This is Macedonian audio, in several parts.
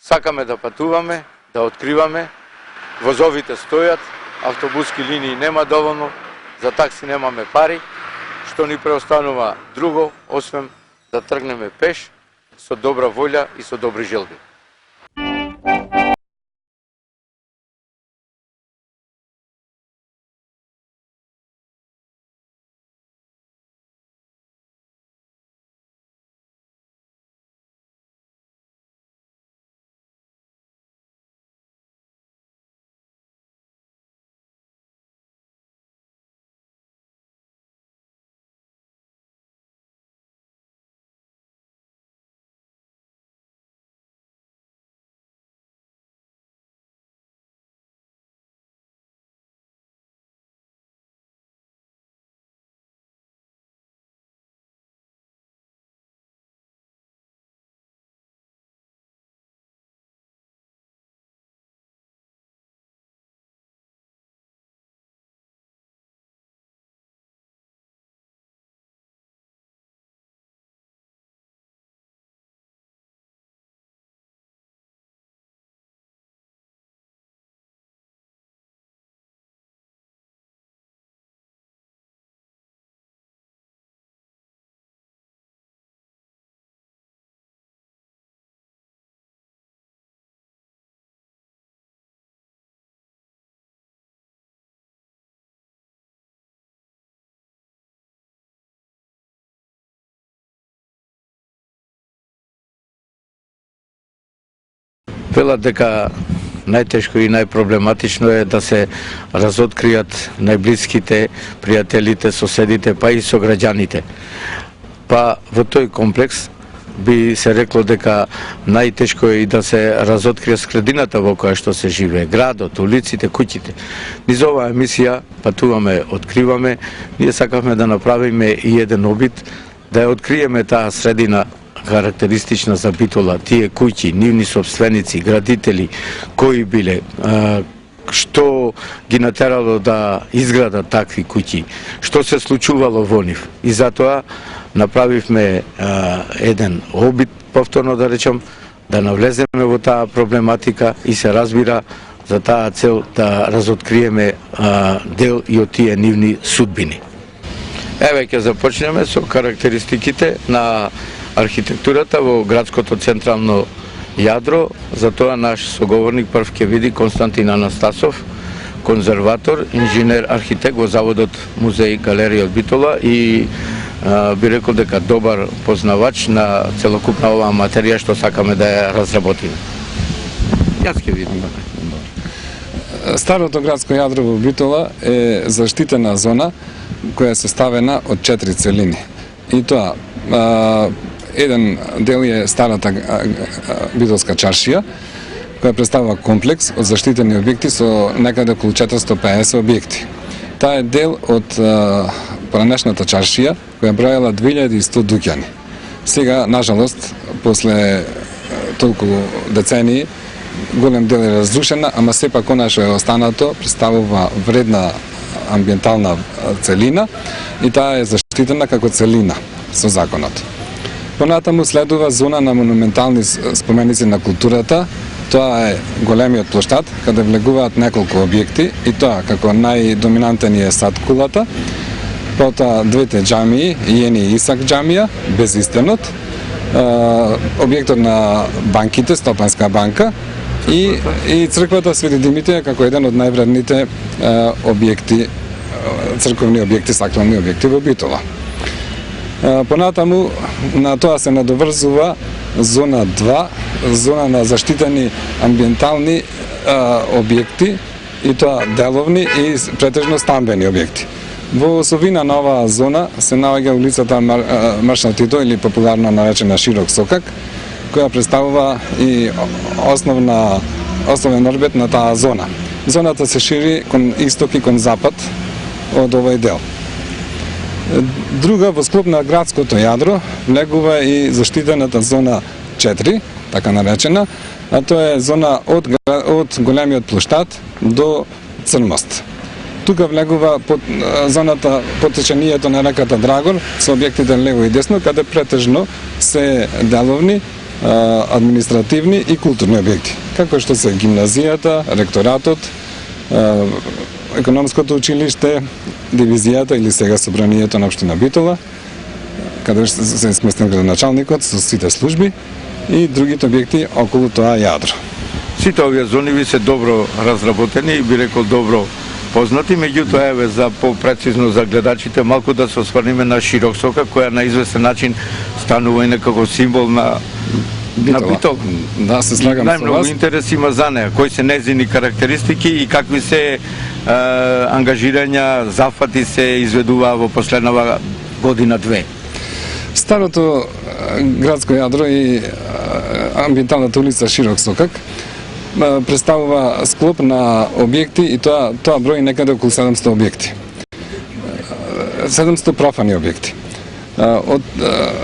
Сакаме да патуваме, да откриваме, возовите стојат, автобуски линии нема доволно, за такси немаме пари, што ни преостанува друго, освен да тргнеме пеш, со добра волја и со добри желби. Велат дека најтешко и најпроблематично е да се разоткријат најблиските, пријателите, соседите, па и сограѓаните. Па во тој комплекс би се рекло дека најтешко е и да се разоткрие средината во која што се живее, градот, улиците, куќите. Низ оваа емисија патуваме, откриваме, ние сакавме да направиме и еден обид, да ја откриеме таа средина карактеристична за Битола, тие куќи, нивни собственици, градители, кои биле, што ги натерало да изградат такви куќи, што се случувало во нив. И затоа направивме еден обид, повторно да речам, да навлеземе во таа проблематика и се разбира за таа цел да разоткриеме дел и од тие нивни судбини. Еве ќе започнеме со карактеристиките на архитектурата во градското централно јадро. За тоа наш соговорник прв ќе види Константин Анастасов, конзерватор, инженер, архитект во Заводот Музеј Галерија од Битола и би рекол дека добар познавач на целокупна оваа материја што сакаме да ја разработиме. Јас ќе видим. Старото градско јадро во Битола е заштитена зона која е составена од 4 целини. И тоа еден дел е старата Битолска чаршија, која представува комплекс од заштитени објекти со некаде околу 450 објекти. Таа е дел од поранешната чаршија, која броела 2100 дуќани. Сега, нажалост, после толку децении, голем дел е разрушена, ама сепак она што е останато представува вредна амбиентална целина и таа е заштитена како целина со законот. Понатаму следува зона на монументални споменици на културата. Тоа е големиот плоштад, каде влегуваат неколку објекти и тоа како најдоминантен е Сад кулата, потоа двете џамии, Јени и Исак џамија, безистенот, објектот на банките, Стопанска банка и црквата Свети Димитија како еден од највредните објекти, црковни објекти, сакрални објекти во Битола. Понатаму на тоа се надоврзува зона 2, зона на заштитени амбиентални објекти и тоа деловни и претежно стамбени објекти. Во осовина на оваа зона се наоѓа улицата Маршал Тито или популарно наречена Широк Сокак, која представува и основен орбит на таа зона. Зоната се шири кон исток и кон запад од овој дел. Друга во склоп на градското јадро влегува и заштитената зона 4, така наречена, а тоа е зона од големиот плоштад до Црмост. Тука влегува зоната под течението на реката Драгор со објектите лево и десно, каде претежно се деловни административни и културни објекти, како што се гимназијата, ректоратот, економското училиште, дивизијата или сега собранието на општина Битола, каде се сместен градоначалникот со сите служби и другите објекти околу тоа јадро. Сите овие зони ви се добро разработени и би рекол добро познати, меѓутоа еве за попрецизно за гледачите малку да се осврниме на Широксока, која на известен начин станува и некако символ на Битола. Да, се слагам со Најмногу вас. интерес има за неа, кои се незини карактеристики и какви се ангажирања, зафати се изведуваа во последнава година-две. Старото градско јадро и амбиенталната улица Широк Сокак представува склоп на објекти и тоа брои некаде околу 700 објекти. 700 профани објекти.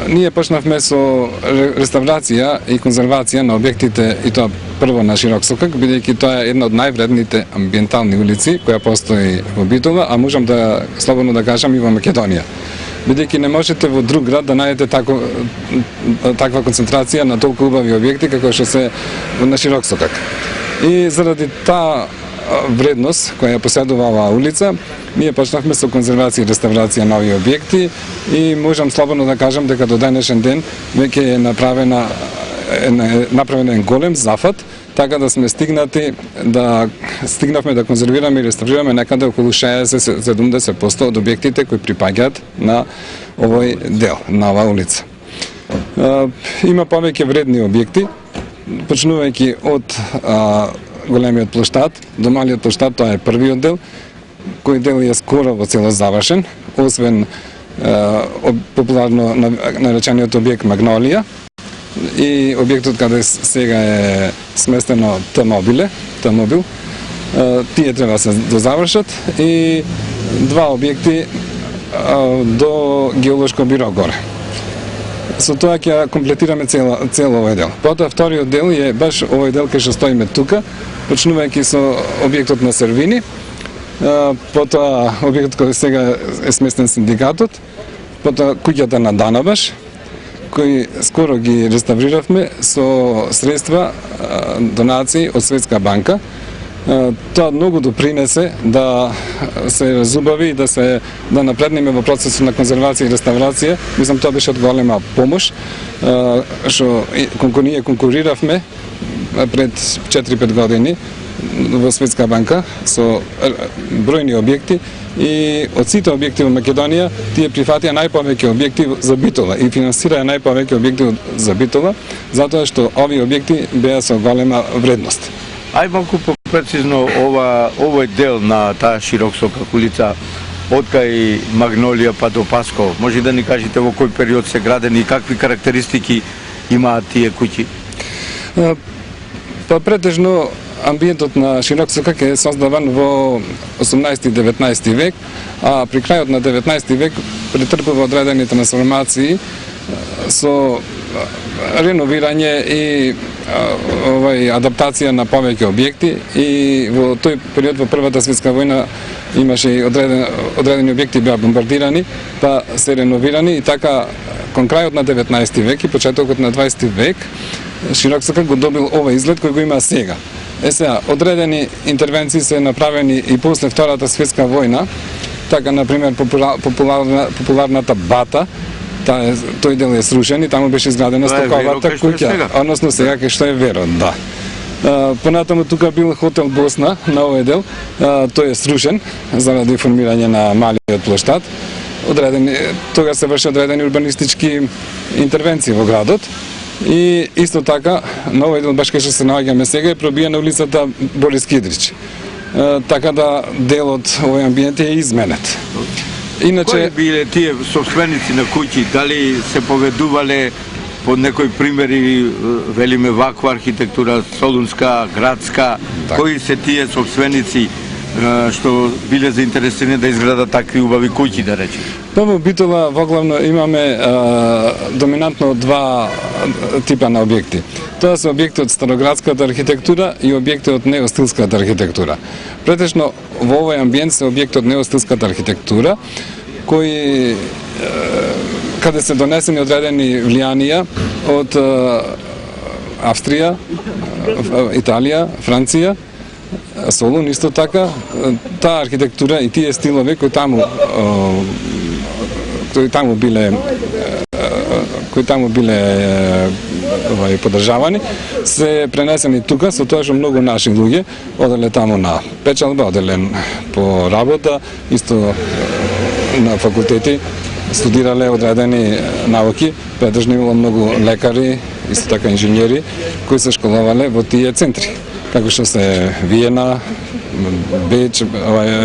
Ние почнавме со реставрација и конзервација на објектите и тоа прво на Широк Сокак, бидејќи тоа е една од највредните амбиентални улици која постои во Битола, а можам да слободно да кажам и во Македонија. Бидејќи не можете во друг град да најдете таква концентрација на толку убави објекти како што се на Широк Сокак. И заради таа вредност која ја поседува оваа улица, ние почнавме со конзервација и реставрација на овие објекти и можам слободно да кажам дека до денешен ден веќе е направен еден голем зафат, така да сме стигнавме да конзервираме и реставрираме некаде околу 60-70% од објектите кои припаѓаат на овој дел, на оваа улица. Има повеќе вредни објекти, почнувајќи од големиот плоштад до малиот плоштад, тоа е првиот дел, кој дел е скоро во целост завршен, освен популарно наречениот објект Магнолија и објектот каде сега е сместено Т-мобил, тие треба да се дозавршат и два објекти до геолошко биро горе. Со тоа ќе комплетираме цел овој дел. Потоа вториот дел е баш овој дел кај што стоиме тука, почнувајќи со објектот на Сервини, потоа објектот кој сега е сместен синдикатот, потоа куќата на Данабаш, кои скоро ги реставриравме со средства, донации од Светска банка. Тоа многу допринесе да се разубави и да напреднеме во процесот на конзервација и реставрација. Мислам, тоа беше од голема помош, што ние конкуриравме пред 4-5 години во Светска банка со бројни објекти и од сите објекти во Македонија тие прифатија најповеќе објекти за Битола и финансираа најповеќе објекти за Битола, затоа што овие објекти беа со голема вредност. Ај малку попрецизно овој дел на таа Широксока улица од кај Магнолија па до Паско. Може да ни кажете во кој период се градени и какви карактеристики имаат тие куќи? Па претежно амбиентот на Широк Сокак е создаван во 18 и 19 век, а при крајот на 19 век претрпува одредени трансформации со реновирање и адаптација на повеќе објекти и во тој период во Првата светска војна имаше и одредени објекти беа бомбардирани, па се реновирани и така кон крајот на 19 век и почетокот на 20 век Широк Сокак го добил овој изглед кој го има сега. Сега, одредени интервенции се направени и после Втората светска војна, така, например, популарната Бата, тој дел е срушен и таму беше изградена стоковата куќа, односно сега кај што е Верот, да. Понатаму тука бил хотел Босна на овој дел, тој е срушен заради формирање на малиот плоштад. Тога се врши одредени урбанистички интервенции во градот. И исто така, на овој дел баш кај што се наоѓаме сега е пробиена улицата Борис Кидрич. Така да делот овој амбиент е изменет. Кои биле тие собственици на куќи? Дали се поведувале под некои примери, велиме ваква архитектура, солунска, градска, кои се тие собственици што биле заинтересирани да изградат такви убави куќи, да речем? Во Битола воглавно имаме доминантно два типа на објекти. Тоа се објекти од староградската архитектура и објекти од неостилската архитектура. Претежно во овој амбиент се објекти од неостилската архитектура, каде се донесени одредени влијанија од Австрија, Италија, Франција, Солун исто така, таа архитектура и тие стилови кои таму биле поддржавани, се пренесени тука, со тоа што многу наши луѓе оделе таму на печалба, оделе по работа, исто на факултети, студирале одредени науки, предржно имало многу лекари, исто така инженери, кои се школувале во тие центри, како што се Виена, Беч,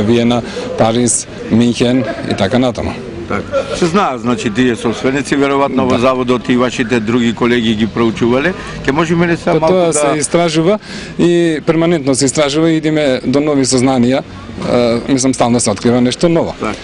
Виена, Париз, Минхен и така натаму. Така. Се знаат, значи, тие собственици, веројатно во заводот и вашите други колеги ги проучувале. Ке можеме ли се малку тоа се истражува и перманентно се истражува и идеме до нови сознанија. Мислам, стално се открива нешто ново. Так.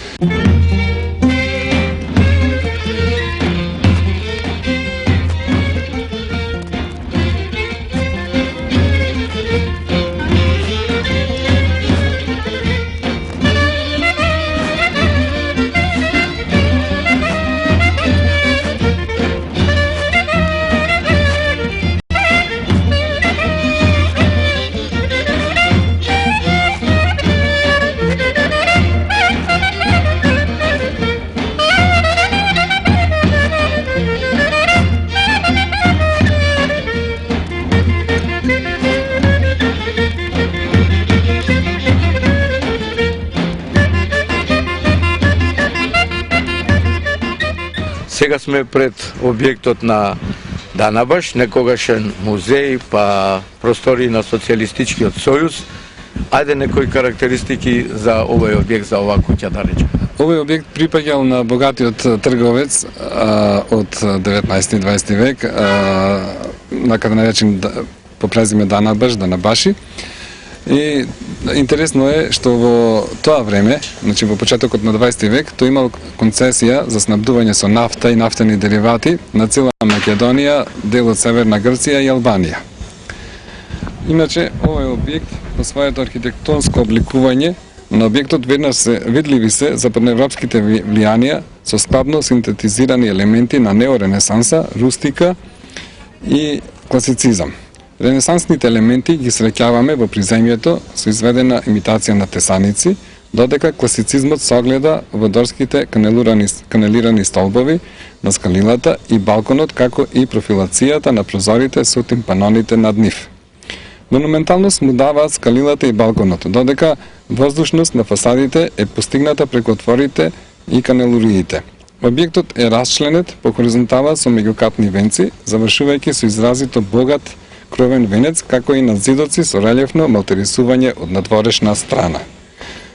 Сега сме пред објектот на Данабаш, некогашен музеј, па простори на Социјалистичкиот сојуз. Ајде некои карактеристики за овој објект, за оваа куќа, да речеме. Овој објект припаѓал на богатиот трговец од 19-20 век, накаде наречен по презиме Данабаш, Данабаши. И интересно е што во тоа време, значи во почетокот на 20 век, тој имал концесија за снабдување со нафта и нафтени деривати на цела Македонија, дел од Северна Грција и Албанија. Иначе, овој објект по своето архитектонско обликување на објектот веднаш се видливи се западноевропските влијанија со складно синтетизирани елементи на неоренесанса, рустика и класицизам. Ренесансните елементи ги среќаваме во приземјето со изведена имитација на тесаници, додека класицизмот се огледа во дорските канелирани столбови на скалилата и балконот, како и профилацијата на прозорите со тимпаноните над нив. Монументалност му даваат скалилата и балконот, додека воздушност на фасадите е постигната преку отворите и канелуриите. Објектот е расчленет по хоризонтала со меѓукатни венци, завршувајќи со изразито богат кровен венец, како и на зидоци со релјефно малтерисување од надворешна страна.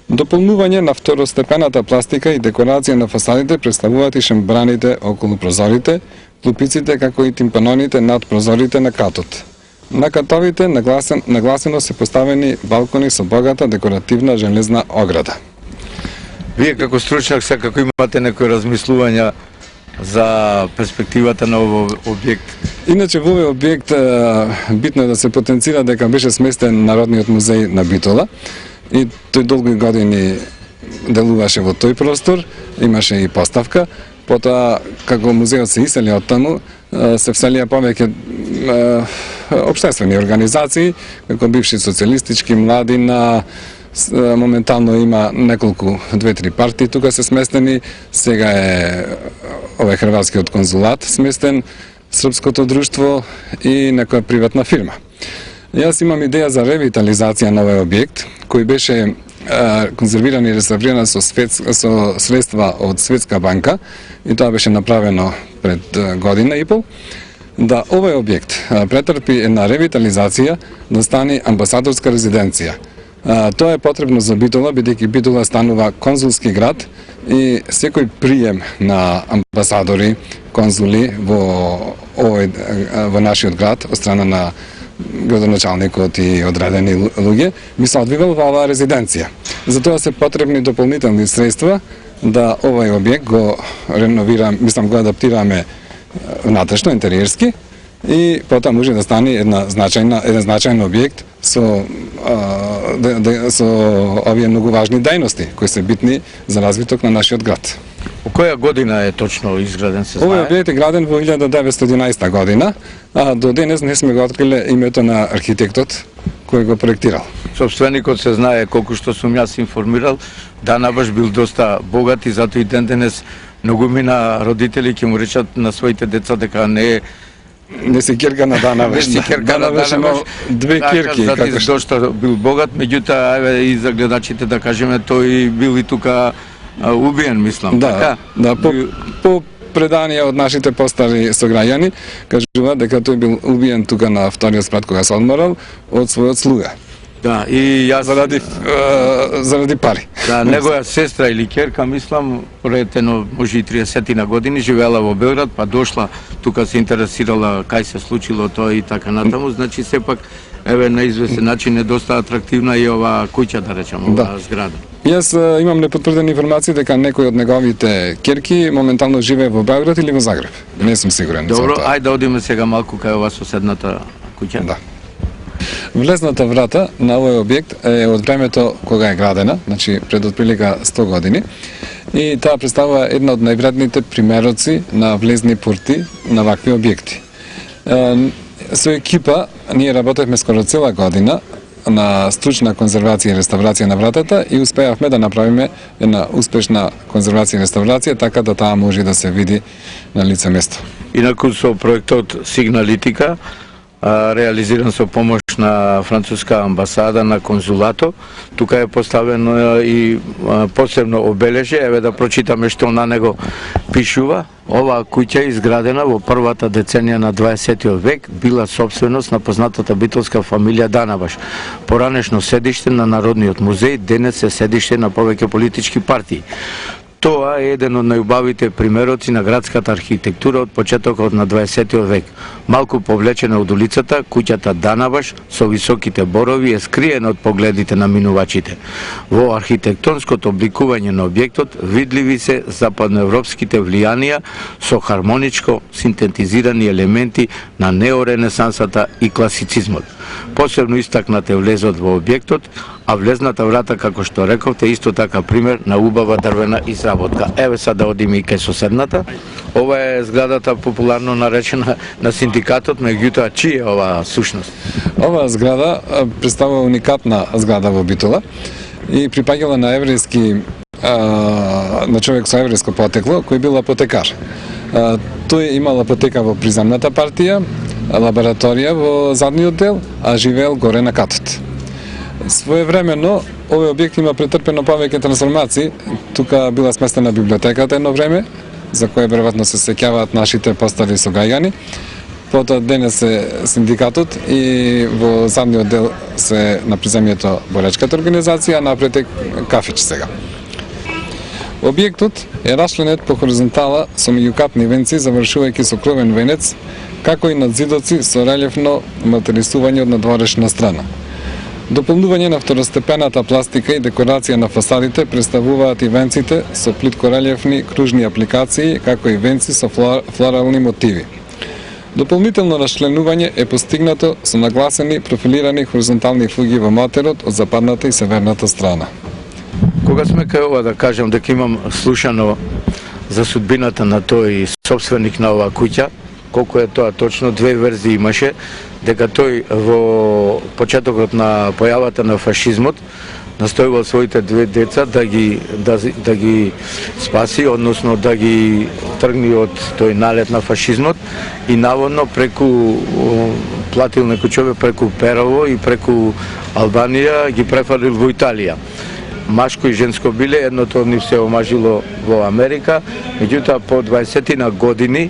Дополнување на второстепената пластика и декорација на фасадите представуваат и шембраните околу прозорите, клупиците како и тимпаноните над прозорите на катот. На катовите нагласено се поставени балкони со богата декоративна железна ограда. Вие како стручнак секако имате некои размислувања за перспективата на овој објект? Иначе во овој објект битно е да се потенцира дека беше сместен Народниот музеј на Битола и тој долги години делуваше во тој простор, имаше и поставка. Потоа, како музејот се исели од таму, се вселија повеќе општествени организации, како бивши социјалистички, младина, моментално има неколку, 2-3 партии тука се сместени, сега е овој хрватскиот конзулат сместен, Српското друштво и некоја приватна фирма. Јас имам идеја за ревитализација на овој објект, кој беше конзервиран и реставриран со средства од Светска банка, и тоа беше направено пред година и пол, да овој објект претрпи една ревитализација, да стане амбасадорска резиденција. Тоа е потребно за Битола, бидејќи Битола станува конзулски град и секој прием на амбасадори, конзули во нашиот град од страна на градоначалникот и одредени луѓе би се одвивал во оваа резиденција. Затоа се потребни дополнителни средства да овој објект го реновираме, го адаптираме внатрешно, интериерски, и потоа може да стане еден значајен објект со овие многу важни дејности кои се битни за развиток на нашиот град. У која година е точно изграден, се Овој знае? објект е граден во 1911 година, а до денес не сме го откриле името на архитектот кој го проектирал. Собственикот се знае, колку што сум јас информирал, Данабаш бил доста богат и затоа и ден денес многумина родители ќе му речат на своите деца дека не е Не се керка на Данабаш. не си керка на Данабаш Данабаш. има две керки. Така, како што... доста бил богат, меѓутоа еве и за гледачите да кажеме тој бил и тука убиен, мислам. Да, така? да, по преданија од нашите постари сограѓани, кажуваат дека тој бил убиен тука на вториот спрат кога се одморал од својот слуга. Да, и јас Заради пари. да, негова сестра или ќерка, мислам, пред едно може и 30 на години живеела во Белград, па дошла тука се интересирала кај се случило тоа и така натаму, значи сепак еве на известен начин е доста атрактивна и оваа куќа, да речеме, оваа зграда. Јас имам непотврдени информации дека некој од неговите ќерки моментално живее во Белград или во Загреб. Не сум сигурен за Добро, тоа. ајде да одиме сега малку кај оваа соседната куќа. Да. Влезната врата на овој објект е од времето кога е градена, значи пред отприлика 100 години, и таа представува една од највредните примероци на влезни порти на вакви објекти. Со екипа ние работевме скоро цела година на стручна конзервација и реставрација на вратата и успеавме да направиме една успешна конзервација и реставрација така да таа може да се види на лице место. Инаку со проектот Сигналитика, реализиран со помош на француска амбасада на конзулато. Тука е поставено и посебно обележје, еве да прочитаме што на него пишува. Оваа куќа изградена во првата деценија на 20 век била собственост на познатата битолска фамилија Данабаш. Поранешно седиште на Народниот музеј, денес е седиште на повеќе политички партии. Тоа е еден од најубавите примероци на градската архитектура од почетокот на 20 век. Малку повлечена од улицата, куќата Данабаш со високите борови е скриена од погледите на минувачите. Во архитектонското обликување на објектот видливи се западноевропските влијанија со хармоничко синтетизирани елементи на неоренесансата и класицизмот. Посебно истакнат е влезот во објектот, а влезната врата, како што рековте, исто така пример на убава дрвена изработка. Еве сега да одиме и кај соседната. Ова е зградата популарно наречена на синдикатот, меѓутоа чија е оваа сушност? Оваа зграда представува уникатна зграда во Битола и припаѓала на еврејски на човек со еврејско потекло кој бил апотекар. Тој имал апотека во приземната партија, лабораторија во задниот дел, а живеел горе на катот. Своевремено, овој објект има претрпено повеќе трансформации. Тука била сместена библиотеката едно време, за која веројатно се сеќаваат нашите постари сограѓани. Потоа денес е синдикатот и во задниот дел се на приземјето боречката организација, а напред е кафич сега. Објектот е расчленет по хоризонтала со меѓукатни венци, завршувајќи со кровен венец, како и надзидоци со релјефно материсување од надворешна страна. Дополнување на второстепената пластика и декорација на фасадите представуваат и венците со плиткорелјефни кружни апликации, како и венци со флорални мотиви. Дополнително расчленување е постигнато со нагласени профилирани хоризонтални фуги во матерот од западната и северната страна. Кога сме кај ова, да кажам дека имам слушано за судбината на тој собственик на оваа куќа, колку е тоа точно, две верзии имаше, дека тој во почетокот на појавата на фашизмот настојувал своите две деца да ги спаси, односно да ги тргни од тој налет на фашизмот и наводно преку платил некој човек преку Перово и преку Албанија ги префрлил во Италија. Машко и женско биле, едното од нив се омажило во Америка, меѓутоа по 20 на години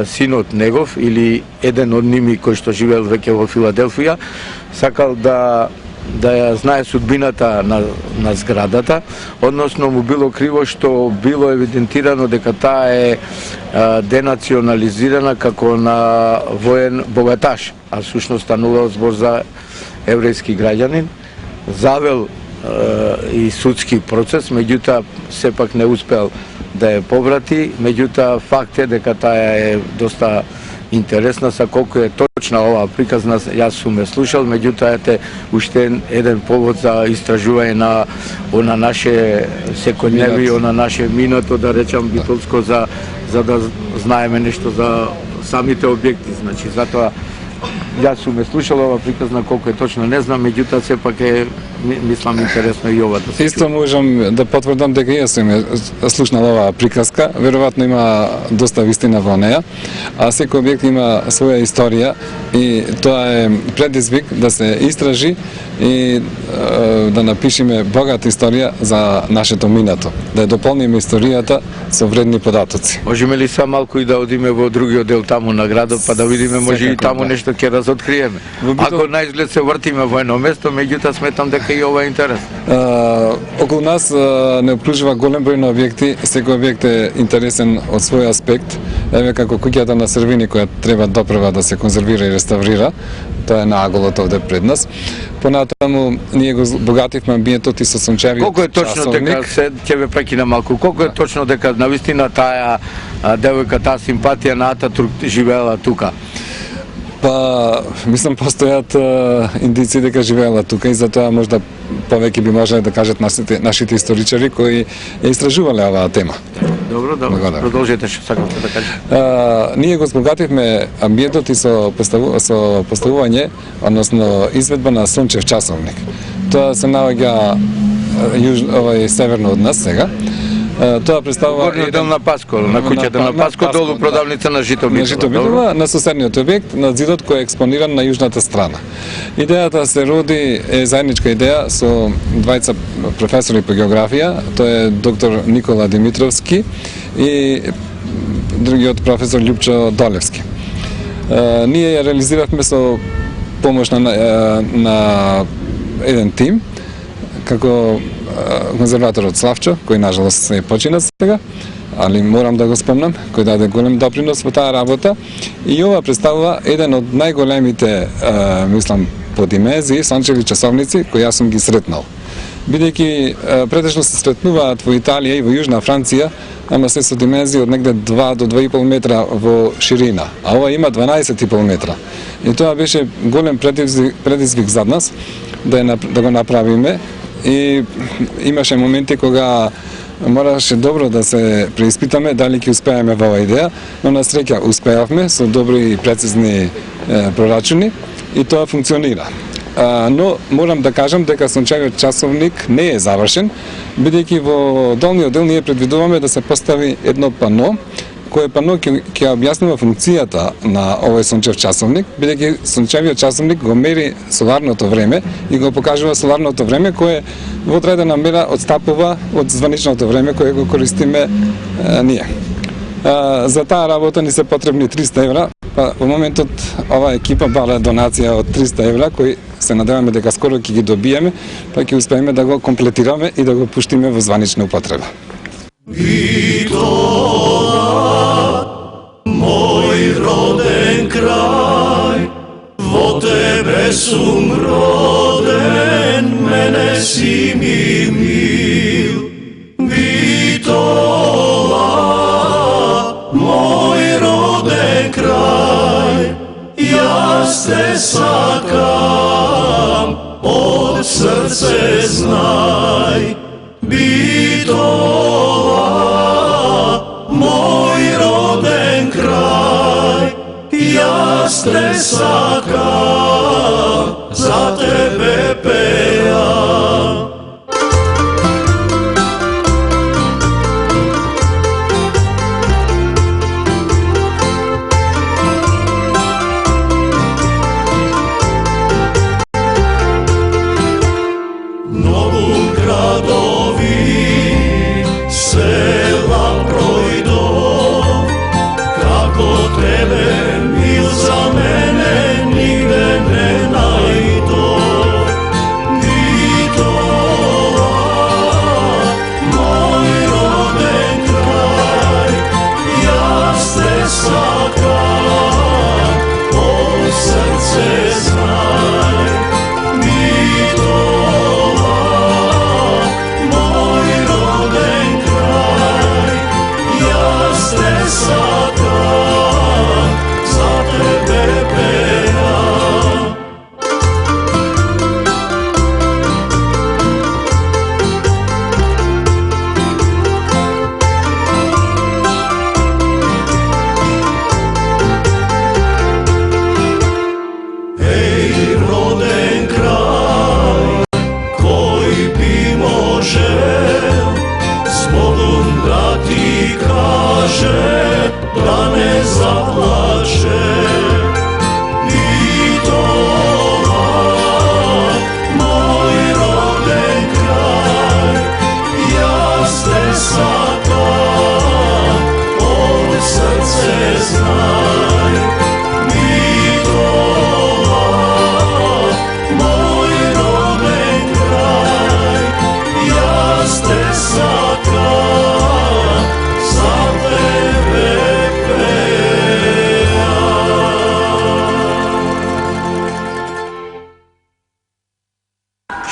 синот негов или еден од ними кој што живеел веќе во Филаделфија сакал да ја знае судбината на зградата, односно му било криво што било евидентирано дека таа е денационализирана како на воен богаташ, а всушност станувал збор за еврејски граѓанин. Завел и судски процес, меѓутоа сепак не успеал да ја поврати, меѓутоа факт е дека таа е доста интересна са колку е точна оваа приказна, јас сум ја слушал, меѓутоа ете уште еден повод за истражување на наше секојдневие, на наше минато, да речам битолско, за да знаеме нешто за самите објекти. Значи, затоа јас сум ја слушал ова приказна, колку е точно не знам, меѓутоа сепак е, мислам, интересно и ова да се Исто можам да потврдам дека јас сум ја слушнал оваа приказка, веројатно има доста вистина во неја, а секој објект има своја историја и тоа е предизвик да се истражи и да напишеме богата историја за нашето минато, да ја дополниме историјата со вредни податоци. Можеме ли са малку и да одиме во другиот дел таму на градот, па да видиме, може и таму да. нешто ќе разоткриеме. Ако на изглед се вртиме во едно место, меѓутоа сметам дека и ова е интерес. Околу нас не обкружува голем број на објекти, секој објект е интересен од свој аспект. Еве како куќата на Срвини која треба допрва да се конзервира и реставрира, тоа е на аголот овде пред нас. Понатаму ние го богативме амбиентот и со сончевиот Колку е точно дека часовник. ќе ве прекина малку, колку е точно дека навистина таа девојка, таа симпатија на Ататурк живеела тука? Па, мислам, постојат индици дека живеела тука и затоа можда повеќе би можеле да кажат нашите историчари кои ја истражувале оваа тема. Добро, Благодарам. продолжете што сакавте да кажете. Ние го збогативме амбиентот и со поставување, односно изведба на сончев часовник. Тоа се наоѓа северно од нас сега. Тоа представува Горниот дел на Паско, на куќата на Паско, долу продавница на Жито Битова. На Жито Битова, на соседниот објект, на зидот кој е експониран на јужната страна. Идејата се роди, е заедничка идеја со двајца професори по географија, тоа е доктор Никола Димитровски и другиот професор Љупчо Долевски. Ние ја реализиравме со помош на еден тим, како конзерваторот Славчо, кој нажалост се почина сега, али морам да го спомнам, кој даде голем допринос во таа работа и ова представува еден од најголемите, мислам, по димензии сончеви часовници кои јас сум ги сретнал. Бидејќи претежно се сретнуваат во Италија и во Јужна Франција, ама се со димензии од негде 2 до 2,5 метра во ширина, а ова има 12,5 метра. И тоа беше голем предизвик за нас да го направиме. И имаше моменти кога мораше добро да се преиспитаме дали ќе успееме во оваа идеја, но на среќа успеавме со добри и прецизни прорачуни и тоа функционира. Но морам да кажам дека сончевиот часовник не е завршен, бидејќи во долниот дел ние предвидуваме да се постави едно пано, кое пано ќе објаснува функцијата на овој сончев часовник, бидејќи сончевиот часовник го мери соларното време и го покажува соларното време кое во одредена мера отстапува од званичното време кое го користиме ние. За таа работа ни се потребни 300 евра, па во моментот оваа екипа бара донација од 300 евра, кои се надеваме дека скоро ќе ги добиеме, па ќе успееме да го комплетираме и да го пуштиме во званична употреба. Moj roden kraj, vo tebe sum roden, mene si mi mil. Bitola, moj roden kraj, jas te sakam, od srce znaj. Bitola, moj roden kraj, jas te sakam, za tebe pejam. Mnogum gradovi, sela projdo, kako tebe mil za mene nigde ne najdo.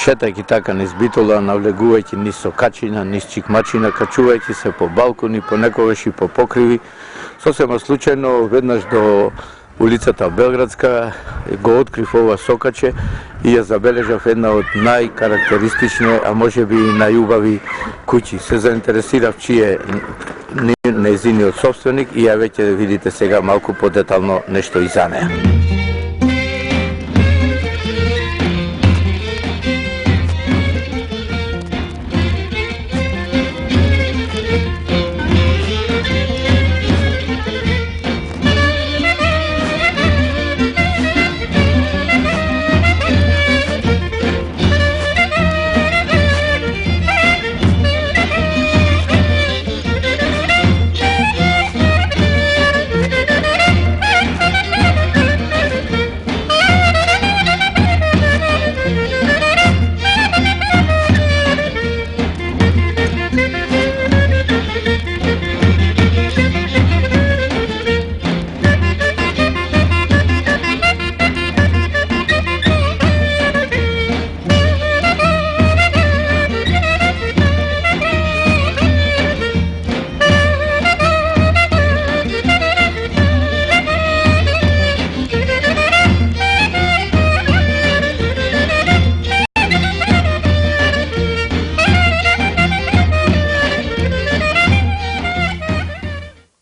шетајќи така низ Битола, навлегувајќи низ Сокачина, низ Чикмачина, качувајќи се по балкони, понекогаш и по покриви, сосема случајно веднаш до улицата Белградска го открив ова Сокаче и ја забележав една од најкарактеристични, а може би и најубави куќи. Се заинтересирав чие нејзиниот собственик и ја веќе видите сега малку подетално нешто и за неа.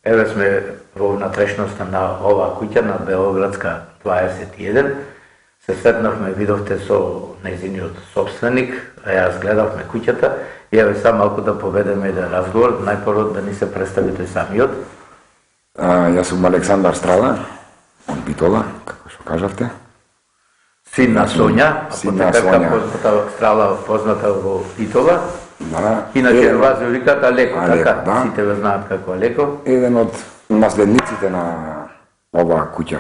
Еве сме во внатрешноста на оваа куќа на Белоградска 21. Се сретнавме, видовте со нејзиниот собственик, а јас гледавме куќата и еве сам малку да поведеме еден разговор, најпрво да ни се представите самиот. Јас сум Александар Страла, од Битола, како што кажавте. Син на Сонја, Син на апотекарка Сонја. позната Страла, позната во Битола. Да, Иначе вас ве викаат Алеко, Алеко, така? да. Сите ве знаат како Алеко. еден од наследниците на оваа куќа.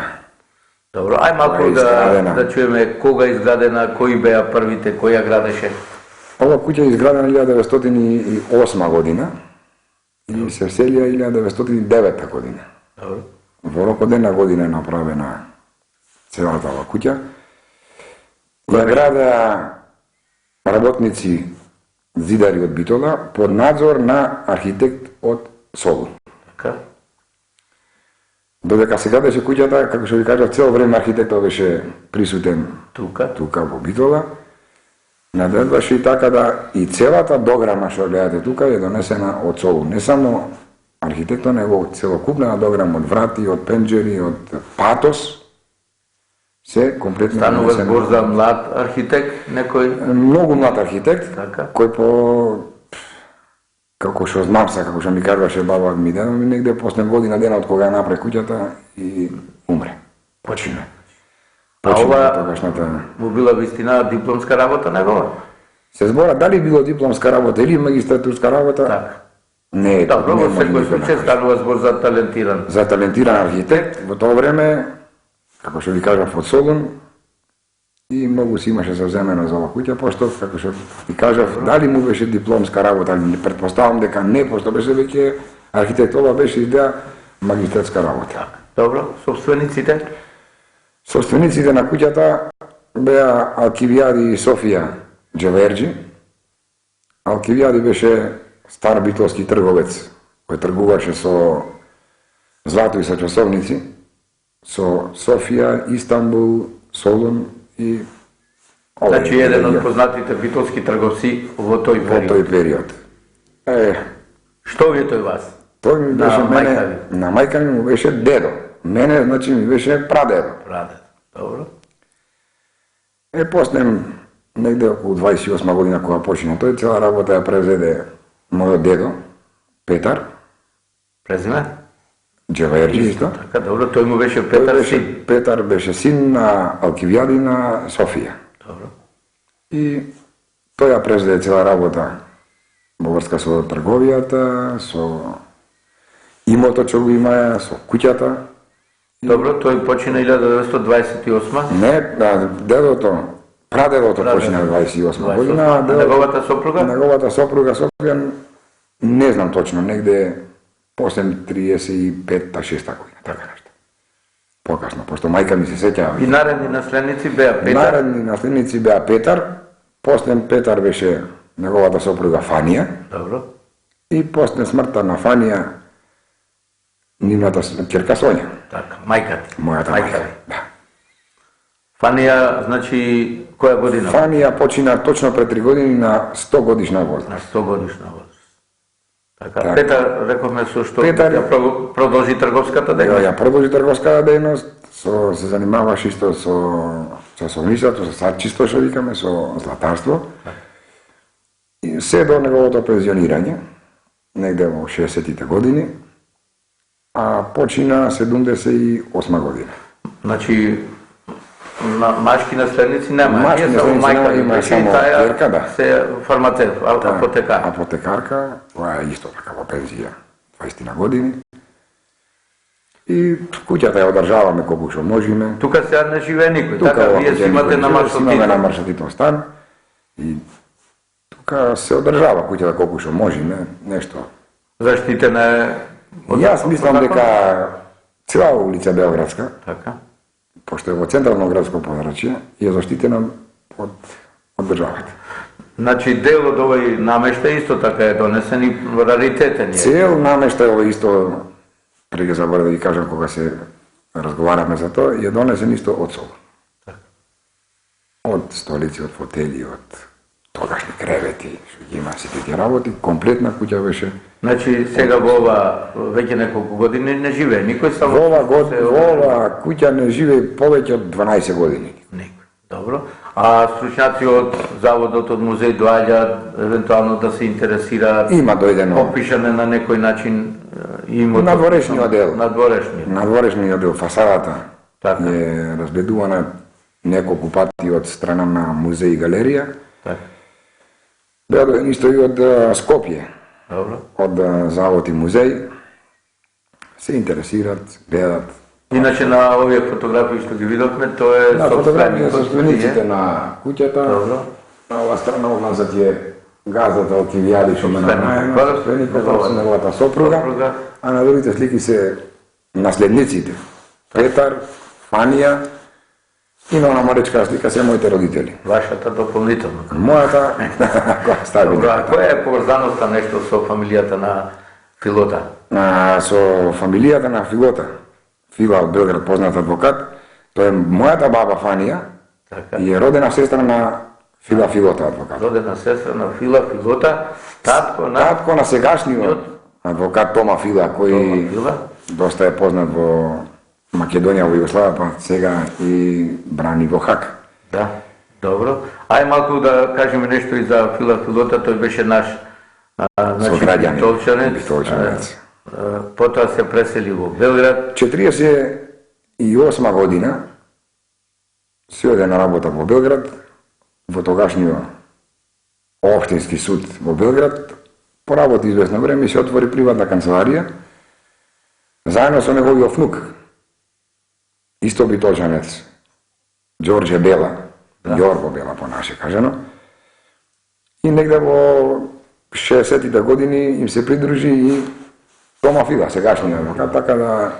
Добро, ај малку Кога е изградена? да чуеме кога е изградена, кои беа првите, кој ја градеше. Ова куќа е изградена 1908 година и се вселија 1909 година. Добро. Во рок од една година е направена целата ова куќа. Ја градеа работници зидари од Битола под надзор на архитект од Солун. Така. Додека се градеше куќата, како што ви кажав, цело време архитектот беше присутен Тука. во Битола. Наредбаше и така да и целата дограма што гледате тука е донесена од Солун. Не само архитектот, него целокупна дограма од врати, од пенџери, од патос, се комплетно Станува донесено. збор за млад архитект, некој. Многу млад архитект, Така. кој по како што знам се, како што ми кажуваше баба ми дедо ми, негде после година дена од кога ја направи куќата и умре. Почина. А ова тогашната. му била вистина дипломска работа негова? Се збора дали било дипломска работа или магистратурска работа? Така. Не е. Добро, не во може секој никој случај да каже. станува збор за талентиран. За талентиран архитект во тоа време, како што ви кажав од Солун, и многу си имаше завземено за ова куќа, пошто, како што ви кажав, дали му беше дипломска работа, не претпоставам дека не, пошто беше веќе архитект, ова беше идеја магистратска работа. Добро, собствениците? Собствениците на куќата беа Алкивијади Софија Джеверџи. Алкивијади беше стар битолски трговец, кој тргуваше со злато и со часовници, со Софија, Истанбул, Солун и Значи еден од познатите битолски трговци во тој во период. тој период. Што ви е тој вас? Тој ми беше На мене, мајка ви? на мајка ми му беше дедо. Мене, значи, ми беше прадедо. Прадед. Добро. После негде околу 28 година кога почина тој, цела работа ја превзеде мојот дедо, Петар Презиме? Джеверџи исто. Така, добро, тој му беше Тој Петар беше, син. Петар беше син на Алкивијади на Софија. Добро. И тој ја превзеде цела работа во врска со трговијата, со имотот што го имаја, со куќата. Добро, тој почина 1928. Не, дедото, прадедото почина 28 година, А неговата сопруга? Неговата сопруга Софија, не знам точно, негде после 35-6 година, така нешто. Покасно, пошто мајка ми се сеќава. И наредни наследници беа Петар. Наредни наследници беа Петар, После Петар беше неговата сопруга Фанија Dobro. и после смртта на Фанија нивната ќерка Сонја, Така, майка ти. мојата мајка. Да. Фанија, значи, која година? Фанија почина точно пред 3 години на 100 годишна возраст. На 100 годишна возраст. Така, Така. Петар, рековме со што Петар- ја продолжи трговската Ја, дејност. ја продолжи трговската дејност, се занимаваш исто со часовницата, со садчисто, што викаме, со златарство. И се до неговото пензионирање, негде во 60-тите години, а почина 78 година. Значи, на машки наследници нема. Машки Ние само наследници мајка, нема, има значи, само таа ќерка, да. се фармацевт, апотекар. Апотекарка, која е исто така во пензија, 20 години. И куќата ја одржаваме колку што можеме. Тука сега не живее никој, Тука така, ова вие си куќа имате никој на не живее, си имаме на маршрутите. маршрутитон стан и тука се одржава куќата колку што можеме, нешто. Заштитена е од Јас закон, мислам по закон. дека цела улица Белградска, Така. пошто е во централно градско подрачје, е заштитена од државата. Значи, дел од овој намештај исто така е донесен и раритетен е. Цел намештај ова исто, преќе заборав да ви кажам кога се разговараме за тоа, е донесен исто од Солун. Од столици, од фотели, од тогашни кревети, што ги има сите тие работи, комплетна куќа беше. Значи, сега во ова веќе неколку години не живее никој, само... Во ова се- во ова куќа не живее повеќе од 12 години. Никој. Добро. А стручњаци од заводот, од музеј доаѓаат евентуално да се интересираат, Има дојдено опишане на некој начин имотот. Надворешниот дел. Надворешниот. надворешниот дел, фасадата Така. е разгледувана неколку пати од страна на музеј и галерија. Така. Беа дојдени исто и од Скопје, Добро. од завод и музеј. Се интересираат, гледат. Иначе на овие фотографии што ги видовме, тоа е На фотографија собственикот, собствениците тие. на куќата. Добро. На ова страна одназад е газдата од Кивијади што ме направено, Собственикот. собственикот, Добро. со неговата сопруга, Сопруга. а на другите слики се наследниците. Петар, Фанија и на она моречка слика се моите родители. Вашата дополнително. Мојата, која стави Добро, а која е поврзаноста нешто со фамилијата на Филота? со фамилијата на Филота. Фила од Белград, познат адвокат. Тоа е мојата баба Фанија Така. и е родена сестра на Фила Филота адвокат. Родена сестра на Фила Филота, татко на Татко на сегашниот адвокат Тома Фила, кој Тома Фила. доста е познат во Македонија, во Југославија, па сега и брани во Хак. Да, добро. Ај малку да кажеме нешто и за Фила Филота, тој беше наш Сограѓанин, битолчанец. битолчанец. Потоа се пресели во Белград. 48 година се оде на работа во Белград, во тогашниот општински суд во Белград, поработи известно време и се отвори приватна канцеларија, заедно со неговиот внук, исто битолчанец, Ѓорđe Бела, Јорго Бела по наше кажано, и негде во 60-тите години им се придружи и Тома Фила, сегашниот адвокат, така да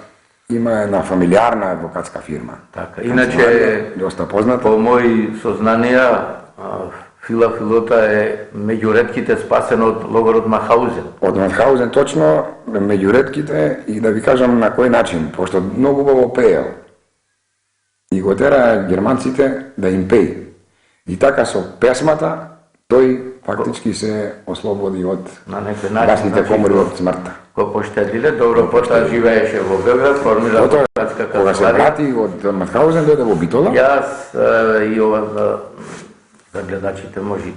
има една фамилиарна адвокатска фирма. Така, иначе Доста позната. по мои сознанија Фила Филота е меѓу ретките спасен од логорот Махаузен. Од Матхаузен точно, меѓу ретките, и да ви кажам на кој начин, пошто многу убаво пеел. И го тера германците да им пеи. И така со песмата, тој фактички се ослободи од На некој начин. гасните комори од смртта. Го поштедиле, добро, потоа живееше во Белград, формира Потоа, адвокатска кога се канцеларија. врати од Матхаузен, дојде во Битола. Јас и ова за гледачите може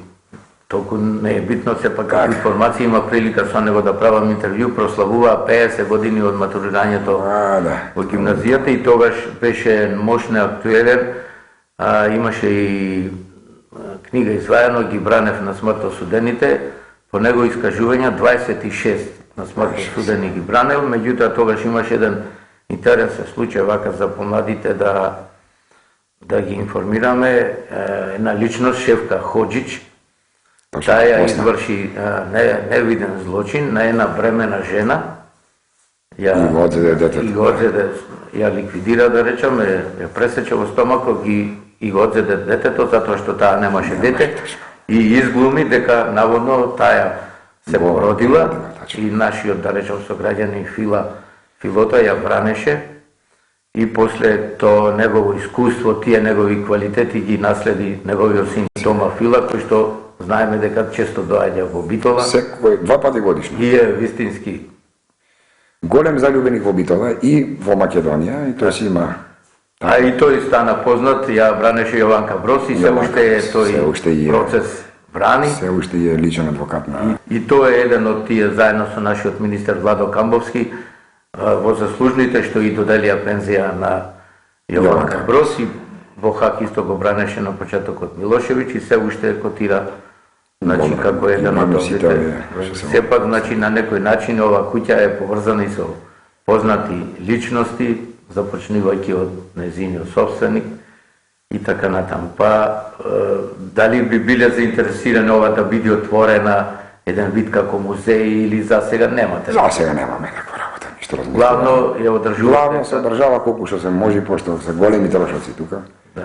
толку не е битно, сепак како информација има прилика со него да правам интервју, прославуваа 50 години од матурирањето Да. во гимназијата и тогаш беше мощно актуелен, имаше и книга извајано ги бранев на смрт осудените, по него искажувања 26 на смрт осудени ги бранел, меѓутоа тогаш имаше еден интересен случај вака за помладите да ги информираме, една личност Шефка Ходжич, таа ја изврши невиден злочин на една бремена жена, И го одзеде детето. и го одзеде, ја ликвидира, да речеме, ја пресече во стомакот и го одзеде детето, затоа што таа немаше дете. и изглуми дека наводно таа се Во, породила да, тачно. и нашиот, да речем, сограѓанин Филота ја бранеше и после тоа негово искуство, тие негови квалитети ги наследи неговиот син Тома Фила, кој што знаеме дека често доаѓа во Битола Секој 2 пати годишно. и е вистински. Голем залюбеник во Битола и во Македонија, и тој си има. А и тој стана познат, ја бранеше Јованка Брос и се Јованка, уште е се уште тој е. процес брани. Се уште е личен адвокат на... И тоа е еден од тие, заедно со нашиот министер Владо Камбовски, во заслужните што и доделија пензија на Јованка Јованка. Брос и во ХАК исто го бранеше на почетокот Милошевиќ и се уште котира, значи, Добро. како еден Имаме од сите овие. овие, што се Сепак, значи, на некој начин ова куќа е поврзана и со познати личности, започнувајќи од незиниот собственик и така натаму. Па, дали би биле заинтересирани ова да биде отворена еден вид како музеј или за сега немате? За сега немаме некаква работа, ништо размислено. Главно ја одржувате. Главно се одржава колку што се може, пошто се големи трошоци тука. Да.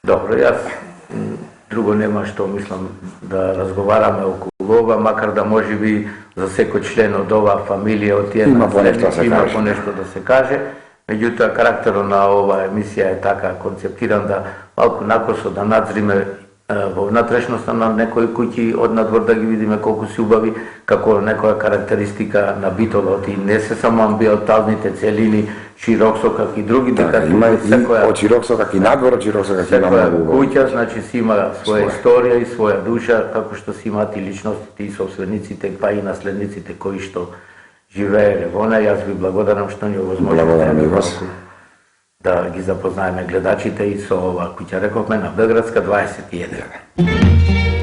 Добро, јас друго нема што мислам да разговараме околу ова, макар да може би за секој член од оваа фамилија, од тие Има понешто да се има каже. понешто да се каже. Меѓутоа, карактерот на оваа емисија е така концептиран да малку накосо да надзриме во внатрешноста на некои куќи од надвор да ги видиме колку се убави, како некоја карактеристика на Битолот и не се само амбиенталните целини, Широксокак и други, Така, дека има и секоја од Чироксокак и надвор од Чироксокак има секоја многу убаво. куќа, значи си има своја историја и своја душа, како што си имаат и личностите и собствениците, па и наследниците кои што живееле во неа. Јас ви благодарам што ни Благодарам и вас. да ги запознаеме гледачите и со ова куќа, рековме, на Белградска 21.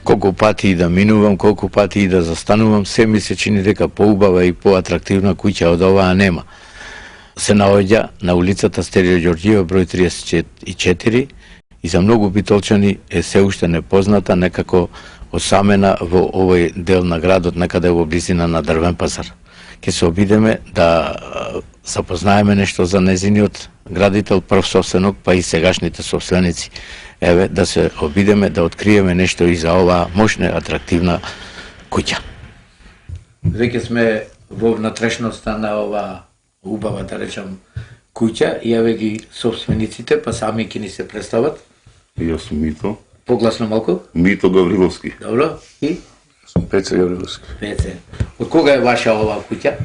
Колку пати и да минувам, колку пати и да застанувам, се ми се чини дека поубава и поатрактивна куќа од оваа нема. Се наоѓа на улицата Стерио Ѓорѓиева број 34 и за многу битолчани е се уште непозната, некако осамена во овој дел на градот, некаде во близина на Дрвен пазар. Ке се обидеме да запознаеме нешто за незиниот градител, прв собственик, па и сегашните собственици. Еве, да се обидеме да откриеме нешто и за оваа мощна, атрактивна куќа. Веќе сме во внатрешноста на оваа убава, да речам, куќа и еве ги собствениците, па сами ќе ни се представат. Јас сум Мито. Погласно малку. Мито Гавриловски. Добро. И Сум Пеце Гавриловски. Пеце. Од кога е ваша оваа куќа?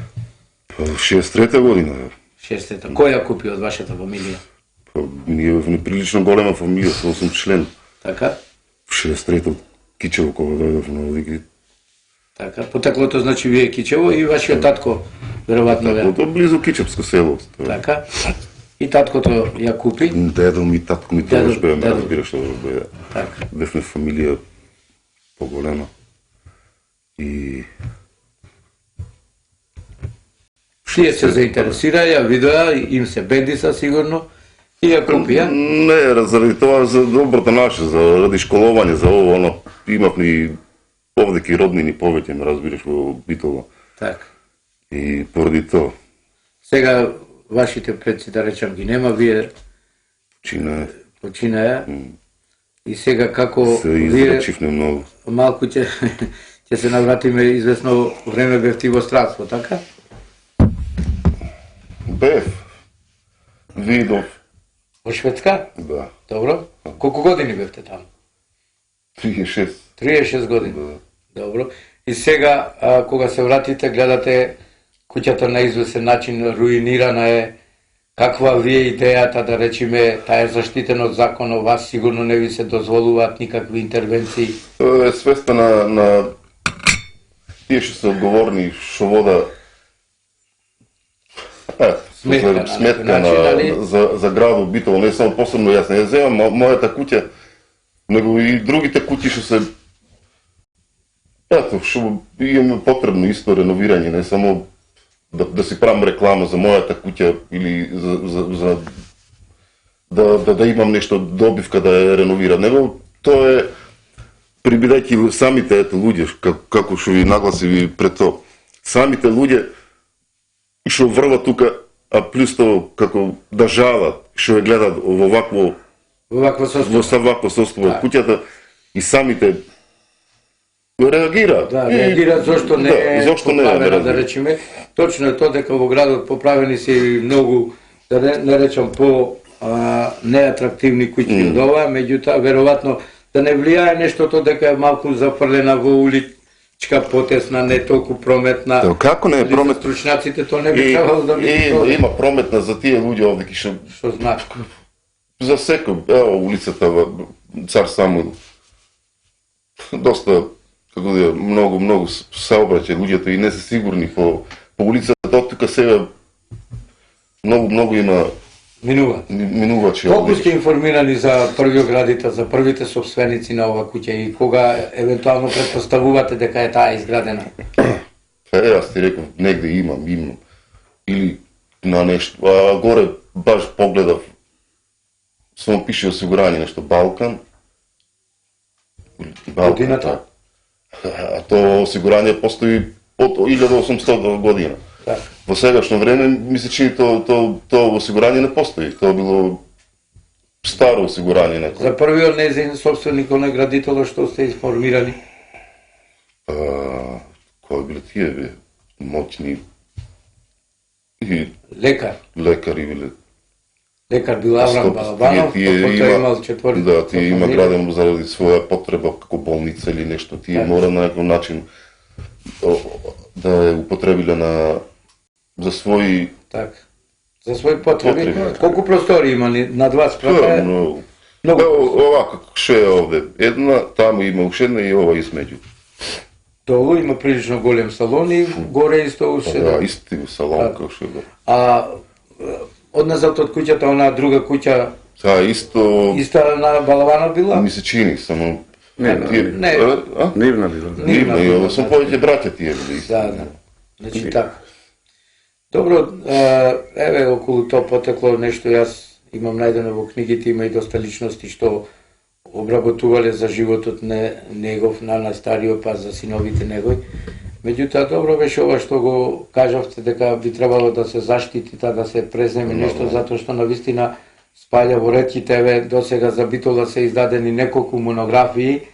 63-та година. 6-та. Кој ја купи од вашата фамилија? Ние в неприлично голема фамилија, со 8 член. Така? В 63-та Кичево кога дојдов на Одиги. Така. Потеклото значи вие Кичево и вашиот татко веројатно ве. Ото близу Кичевско село. Така. И таткото ја купи. Дедо ми, татко ми, тоа Дедо- беа, ме дедо. разбираш што беа. Така. Бевме фамилија поголема. И Тие се заинтересира, ја видоа, им се бендиса сигурно и ја купија. не, заради тоа за доброто наше, за ради школување, за ово, оно, имавме повеќе роднини повеќе, ме разбираш, во Битола. Така. И поради тоа, Сега вашите предци, да речам, ги нема, вие почина починаја. И сега како се вие израчивме многу. малку ќе ќе се навратиме известно време бев ти во Страсво, така? Бев. Видов. Во Шведска? Да. Добро. Колку години бевте таму? 36. 36 години. Да. Добро. И сега, кога се вратите, гледате куќата на известен начин руинирана е. Каква ви е идејата, да речеме, таа е заштитена од закон, вас сигурно не ви се дозволуваат никакви интервенции? Тоа е свеста на тие што се одговорни, што вода сметка за градот Битола, не само посебно јас не земам мојата куќа, него и другите куќи што се што имаме потребно исто реновирање, не само да си правам реклама за мојата куќа или за да имам нешто добивка да ја реновирам. Него тоа е прибирајќи самите луѓе, како што ви нагласи пред тоа, самите луѓе што врват тука, а плюс тоа како држава што ја гледат во вакво состојба куќата и самите реагираат. Да, реагираат зошто не е поправена, да речеме. Точно е тоа дека во градот поправени се и многу, да не речам, по неатрактивни куќи од ова, меѓутоа веројатно да не влијае нештото дека е малку зафрлена во уличка, потесна, не толку прометна. Како не е прометна? Стручњаците тоа не би требало да биде проблем. Има прометна за тие луѓе овде што знаат. За секој, ево улицата Цар Самуил. Доста како да многу саобраќај луѓето и не се сигурни по улицата, од тука сега многу има минувачи. Колку сте информирани за првиот градител, за првите собственици на ова куќа и кога евентуално претпоставувате дека е таа изградена? Јас ти реков, негде имам. Или на нешто. А горе баш погледав, само пише осигурање нешто Балкан. Годината? А тоа осигурање постои од 1800 година. Так. Во сегашно време ми се чини тоа осигурање не постои. Тоа било старо осигурање некој. За првиот нејзин собственик на градителот што сте информирани? Кои биле тие бе? Моќни и лекари биле. Лекар бил Аврам Балабанов, потоа имал четворица. Да, тие има градено заради своја потреба како болница или нешто. Тие мора на некој начин да ја употребиле за своји потреби. Колку простори има на два спрата? Многу. Овако, што е овде? Една, таму има уште една и ова измеѓу. Долу има прилично голем салон и горе исто уште. Да, исти салон како што е. А одназад од куќата, онаа друга куќа, иста на Балабанов била? Ми се чини, само Нивна била. Нивна, сум повеќе браќа тие били. Да. Значи така. Добро, еве околу тоа потекло нешто, јас имам најдено во книгите, има и доста личности што обработувале за животот негов, на најстариот, па за синовите негови. Меѓутоа, добро беше ова што го кажавте, дека би требало да се заштити, да се преземе нешто, затоа што навистина спаѓа во ретките, еве, досега за Битола се издадени неколку монографии,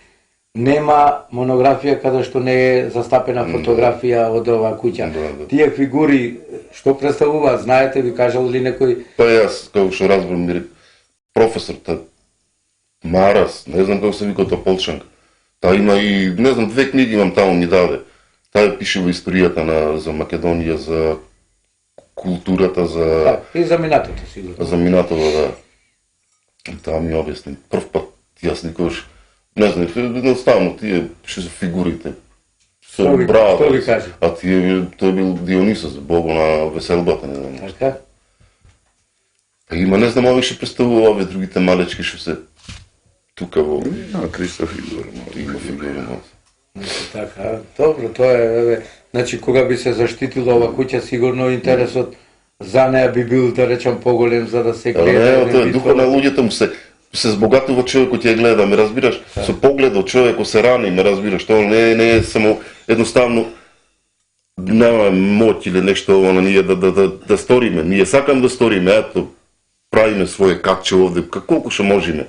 нема монографија каде што не е застапена фотографија од оваа куќа. Тие фигури што представуваат, знаете, ви кажал ли некој? Па јас, како што разбрам, професор Марас, не знам како се вика Тополчанка, таа има и, не знам, 2 книги имам таму ми даде. Таа пише во историјата за Македонија, за културата, и за минатото, сигурно. За минатото, да. Таа ми објасни. Прв пат јас никогаш не знам, едноставно тие што се фигурите. Со брада. Што ви кажи? А тој бил Дионисос, бого на веселбата, не знам. Така? Има, не знам, овие што представува овие другите малечки што се тука во... Има 300 фигури. Има фигури, Така, добро, тоа е, значи кога би се заштитила ова куќа, сигурно интересот за неа би бил, да речам, поголем за да се гледа. Не, тоа е духа на луѓето му се збогатува човекот ќе гледа, ме разбираш, со погледот човекот се рани, ме разбираш, тоа не е само едноставно нема моќ или нешто ние да сториме, ние сакам да сториме, ето правиме своје капче овде, колку што можеме.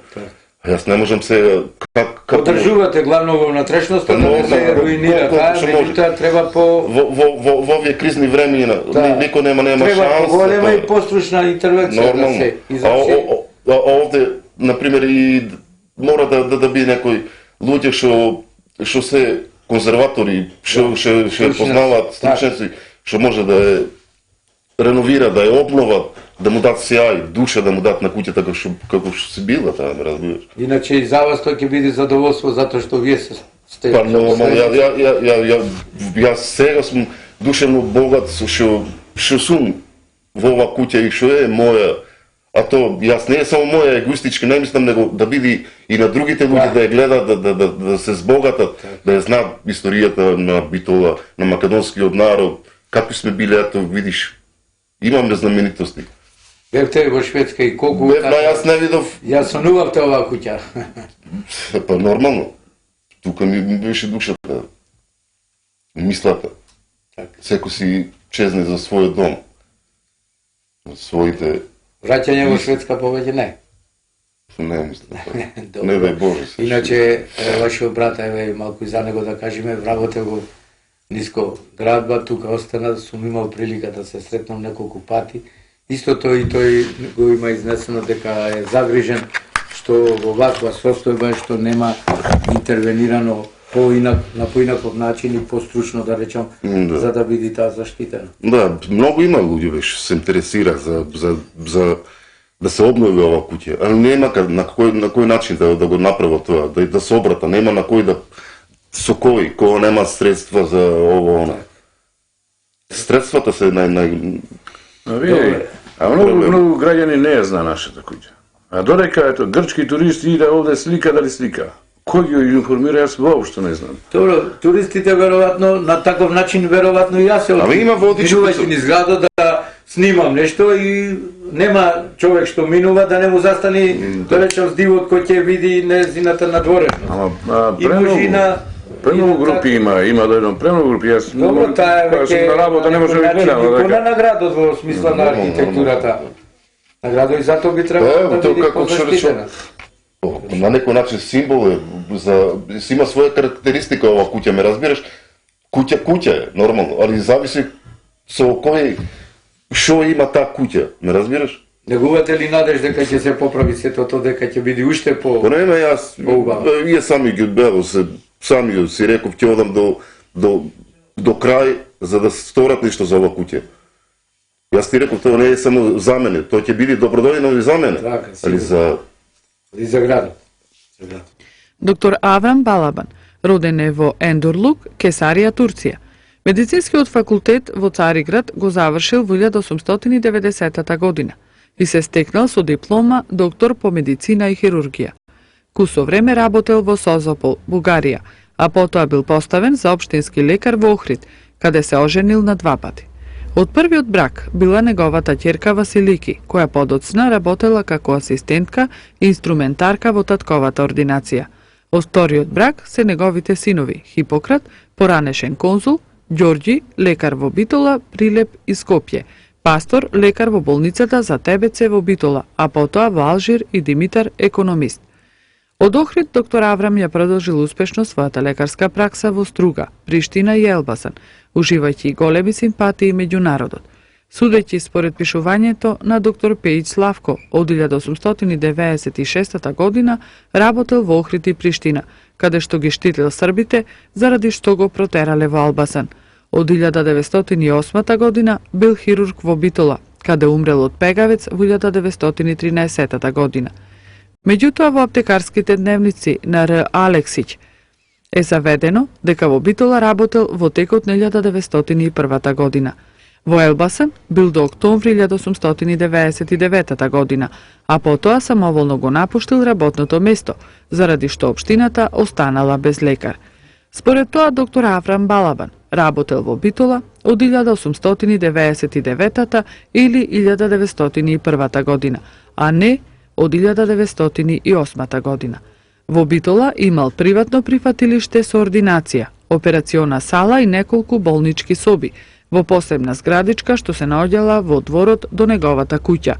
Јас не можам се како Одржувате главно во внатрешноста да Но, не се да, руинира, колку што меѓутоа треба по во овие кризни времиња никој нема треба шанс. поголема и постручна интервенција да Нормално. се изврши. А овде, например, и мора да биде некои луѓе што се конзерватори, што познаваат стручници, што може да ја реновира, да ја обноват, да му дадат сјај, душа да му дадат на куќата како што си била, таа ме разбираш. Иначе и за вас тоа ќе биде задоволство затоа што вие сте Па нормално, јас сега сум душевно богат што сум во оваа куќа и што е моја. А то јас не е само моја егоистички, не мислам него да биде и на другите луѓе да ја гледаат, да се збогатат, да ја знаат историјата на Битола, на македонскиот народ, какви сме биле, ето видиш, имаме знаменитости. Бевте во Шведска и колку Јас не видов. Ја сонувавте оваа куќа. Па нормално. Тука ми беше душата. Мислата. Секој си чезне за својот дом. Своите... Враќање во Шведска повеќе не. Не мислам. Добро. Не дај Боже. Иначе, вашиот брат, еве, малку и за него да кажеме, вработел во Ниско градба, тука остана, сум имал прилика да се сретнам неколку пати. Истото и тој го има изнесено дека е загрижен што во ваква состојба што нема интервенирано на поинаков начин и постручно да речам, за да биде таа заштитена. Да, многу има луѓе веш се интересира за да се обнови ова куќа, али нема на кој начин да го направат тоа, да се обрата, нема на кој да со кој, кога нема средства за ово она. Средствата се А многу граѓани не ја зна нашата куќа. А додека ето грчки туристи иде овде слика дали слика. Кој ги информира, јас воопшто не знам. Добро, туристите веројатно на таков начин веројатно и јас се Ама има водички минувајќи низ градот да снимам нешто и нема човек што минува да не му застани, да речем, здивот кој ќе види незината надворешност. Ама И може и на премногу групи има до едно премногу групи. Јас Добро, таа е кога сум веќе на работа не може да гледам. икона на градот во смисла на архитектурата. На градот и затоа би требало да биде позаштитена. На некој начин символ е, си има своја карактеристика ова куќа, ме разбираш? Куќа е, нормално, али зависи со кој, шо има таа куќа, ме разбираш? Негувате ли надеж дека ќе се поправи сето тоа, дека ќе биде уште по... Па нема јас, ние сами ги бево сами си реков ќе одам до крај за да сторат нешто за ова куќа. Јас ти реков тоа не е само за мене, тоа ќе биде добродојно и за мене, Така, али и за градот. Доктор Аврам Балабан, роден е во Ендурлук, Кесарија, Турција. Медицинскиот факултет во Цариград го завршил во 1890 година и се стекнал со диплома доктор по медицина и хирургија. Кусо време работел во Созопол, Бугарија, а потоа бил поставен за општински лекар во Охрид, каде се оженил на 2 пати. Од првиот брак била неговата ќерка Василики, која подоцна работела како асистентка и инструментарка во татковата ординација. Од вториот брак се неговите синови Хипократ, поранешен конзул, Ѓорѓи, лекар во Битола, Прилеп и Скопје, пастор, лекар во болницата за ТБЦ во Битола, а потоа во Алжир и Димитар, економист. Од Охрид доктор Аврам ја продолжил успешно својата лекарска пракса во Струга, Приштина и Елбасан, уживајќи големи симпатии меѓу народот. Судејќи според пишувањето на доктор Пејич Славко, од 1896 година работел во Охрид и Приштина, каде што ги штитил србите, заради што го протерале во Албасан. Од 1908 година бил хирург во Битола, каде умрел од пегавец во 1913 година. Меѓутоа во аптекарските дневници на Р. Алексиќ е заведено дека во Битола работел во текот на 1901 година. Во Елбасан бил до октомври 1899 година, а потоа самоволно го напуштил работното место, заради што општината останала без лекар. Според тоа, доктор Аврам Балабан работел во Битола од 1899 или 1901 година, а не од 1908 година. Во Битола имал приватно прифатилиште со ординација, операциона сала и неколку болнички соби, во посебна зградичка што се наоѓала во дворот до неговата куќа.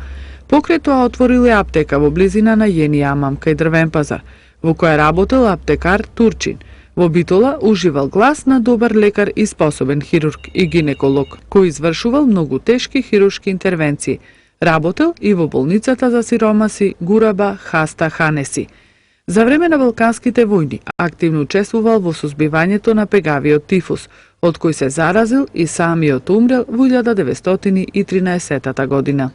Покрај тоа отвориле аптека во близина на Јени Амам кај Дрвен пазар, во која работел аптекар Турчин. Во Битола уживал глас на добар лекар и способен хирург и гинеколог, кој извршувал многу тешки хируршки интервенции. Работел и во болницата за сиромаси Гураба Хаста Ханеси. За време на Балканските војни активно учествувал во сузбивањето на пегавиот тифус, од кој се заразил и самиот умрел во 1913 година.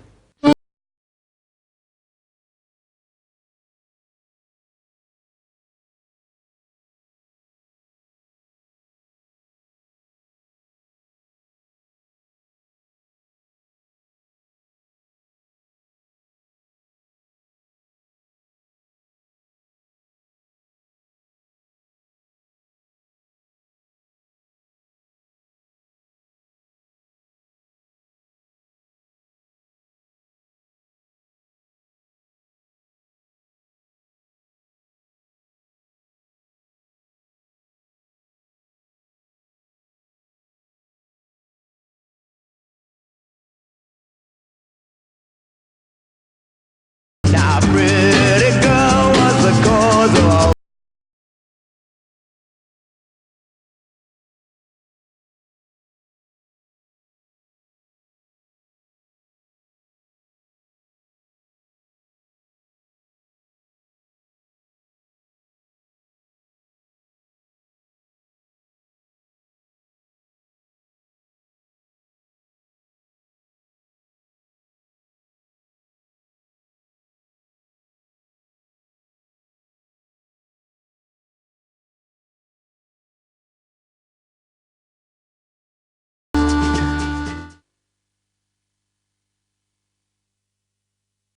I pray